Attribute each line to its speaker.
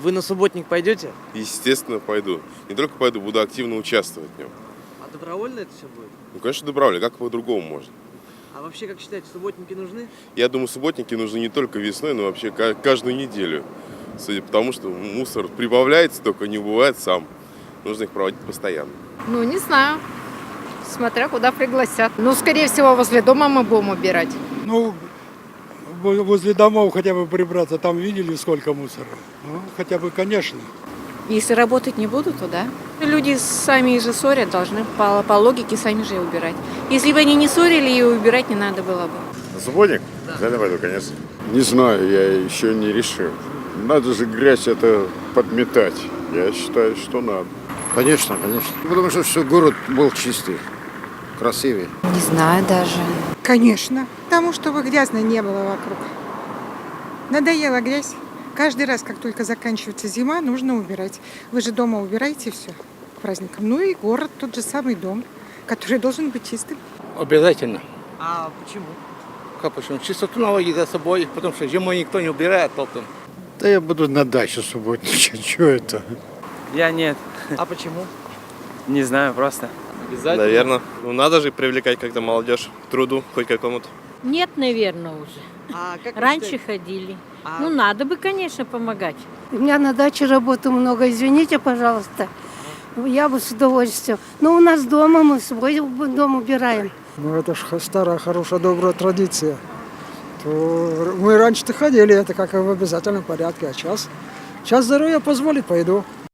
Speaker 1: Вы на субботник пойдете?
Speaker 2: Естественно, пойду. Не только пойду, буду активно участвовать в нем.
Speaker 1: А добровольно это все будет?
Speaker 2: Ну, конечно, добровольно. Как по-другому можно?
Speaker 1: А вообще, как считаете, субботники нужны?
Speaker 2: Я думаю, субботники нужны не только весной, но вообще каждую неделю. Судя по тому, что мусор прибавляется, только не убывает сам. Нужно их проводить постоянно.
Speaker 3: Ну, не знаю. Смотря куда пригласят. Ну, скорее всего, возле дома мы будем убирать.
Speaker 4: Ну, возле домов хотя бы прибраться. Там видели, сколько мусора? Ну, хотя бы, конечно.
Speaker 5: Если работать не буду, то да. Люди сами же ссорят, должны по логике сами же и убирать. Если бы они не ссорили, и убирать не надо было бы.
Speaker 6: На субботник? Да, пойду, конечно. Не знаю, я еще не решил. Надо же грязь это подметать. Я считаю, что надо.
Speaker 7: Конечно, конечно. Потому что все город был чистый, красивый.
Speaker 5: Не знаю даже.
Speaker 8: Конечно, потому чтобы грязно не было вокруг. Надоела грязь. Каждый раз, как только заканчивается зима, нужно убирать. Вы же дома убираете все к праздникам. Ну и город, тот же самый дом, который должен быть чистым.
Speaker 9: Обязательно.
Speaker 1: А почему?
Speaker 9: Как почему? Чистоту наводить за собой, потому что зимой никто не убирает толком.
Speaker 7: Да я буду на даче субботничать. Что это?
Speaker 10: Я нет.
Speaker 1: А почему?
Speaker 10: Не знаю, просто.
Speaker 9: Обязательно.
Speaker 10: Наверное. Ну надо же привлекать как-то молодежь к труду хоть какому-то.
Speaker 11: Нет, наверное, уже.
Speaker 1: А как вы
Speaker 11: Раньше
Speaker 1: считаете?
Speaker 11: ходили.
Speaker 1: А-
Speaker 11: Ну, надо бы, конечно, помогать.
Speaker 3: У меня на даче работы много, извините, пожалуйста. Я бы с удовольствием. Но у нас дома, мы свой дом убираем.
Speaker 4: Ну, это же старая, хорошая, добрая традиция. Мы раньше-то ходили, это как в обязательном порядке, а сейчас здоровье позволит, пойду.